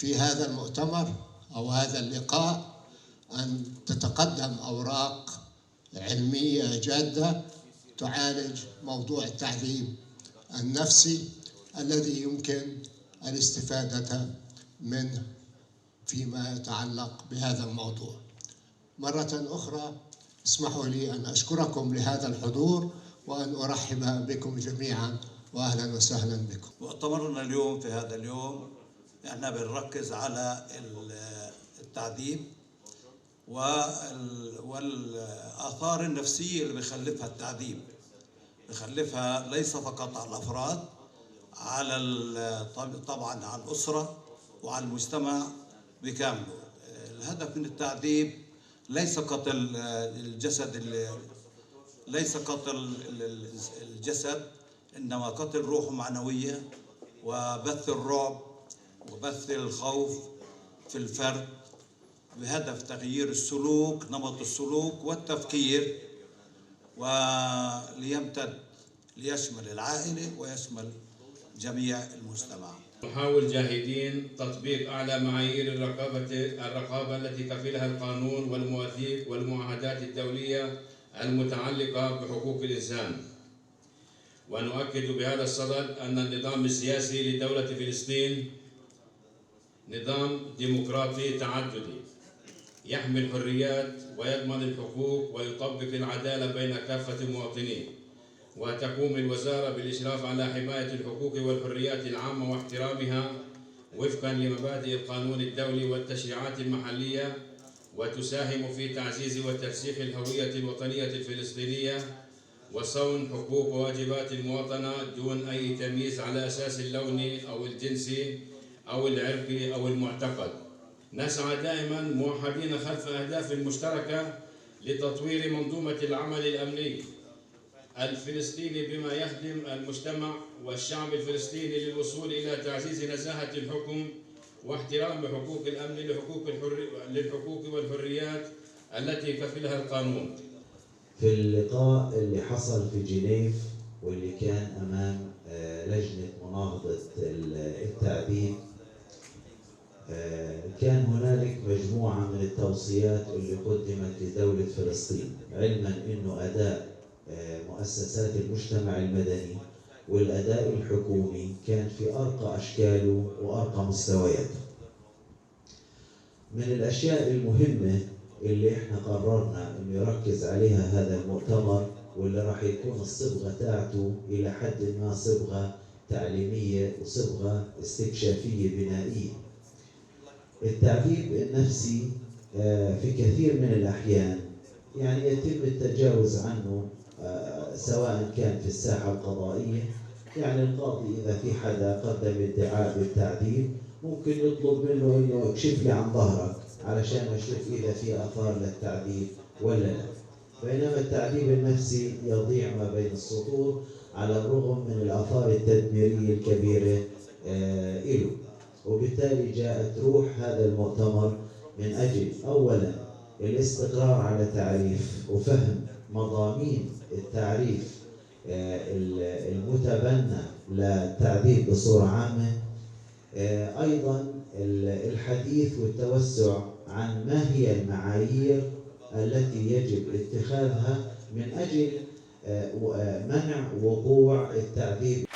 في هذا المؤتمر أو هذا اللقاء أن تتقدم أوراق علمية جادة تعالج موضوع التعذيب النفسي الذي يمكن الاستفادة منه فيما يتعلق بهذا الموضوع. مرة أخرى اسمحوا لي أن أشكركم لهذا الحضور وأن أرحب بكم جميعا وأهلا وسهلا بكم. مؤتمرنا اليوم في هذا اليوم احنا بنركز على التعذيب والآثار النفسية اللي بيخلفها التعذيب. بيخلفها ليس فقط على الأفراد، على طبعا على الأسرة وعلى المجتمع بكامله. الهدف من التعذيب ليس قتل الجسد، ليس قتل الجسد، إنما قتل روح معنوية وبث الرعب وبث الخوف في الفرد بهدف تغيير السلوك، نمط السلوك والتفكير، وليمتد ليشمل العائلة ويشمل جميع المجتمع. نحاول جاهدين تطبيق أعلى معايير الرقابة التي كفلها القانون والمواثيق والمعاهدات الدولية المتعلقة بحقوق الإنسان. ونؤكد بهذا الصدد أن النظام السياسي لدولة فلسطين نظام ديمقراطي تعددي يحمي الحريات ويضمن الحقوق ويطبق العدالة بين كافة المواطنين، وتقوم الوزارة بالإشراف على حماية الحقوق والحريات العامة واحترامها وفقا لمبادئ القانون الدولي والتشريعات المحلية، وتساهم في تعزيز وترسيخ الهوية الوطنية الفلسطينية وصون حقوق وواجبات المواطنة دون أي تمييز على أساس اللوني أو الجنسي أو العرقي أو المعتقد. نسعى دائما موحدين خلف أهداف مشتركة لتطوير منظومة العمل الأمني الفلسطيني بما يخدم المجتمع والشعب الفلسطيني للوصول إلى تعزيز نزاهة الحكم واحترام حقوق الأمن للحقوق والحريات التي كفلها القانون. في اللقاء اللي حصل في جنيف واللي كان أمام لجنة مناهضة التعذيب، كان هنالك مجموعة من التوصيات اللي قدمت لدولة فلسطين، علما أنه أداء مؤسسات المجتمع المدني والأداء الحكومي كان في أرقى أشكاله وأرقى مستوياته. من الأشياء المهمة اللي احنا قررنا انه يركز عليها هذا المؤتمر، واللي راح يكون الصبغة تاعته إلى حد ما صبغة تعليمية وصبغة استكشافية بنائية. التعذيب النفسي في كثير من الأحيان يعني يتم التجاوز عنه، سواء كان في الساحة القضائية، يعني القاضي إذا في حدا قدم ادعاء بالتعذيب ممكن يطلب منه إنه يكشف لي عن ظهرك علشان أشوف إذا في آثار للتعذيب ولا لا. بينما التعذيب النفسي يضيع ما بين السطور على الرغم من الآثار التدميرية الكبيرة له. وبالتالي جاءت روح هذا المؤتمر من أجل أولا الاستقرار على تعريف وفهم مضامين التعريف المتبنى للتعذيب بصورة عامة، أيضا الحديث والتوسع عن ما هي المعايير التي يجب اتخاذها من أجل منع وقوع التعذيب.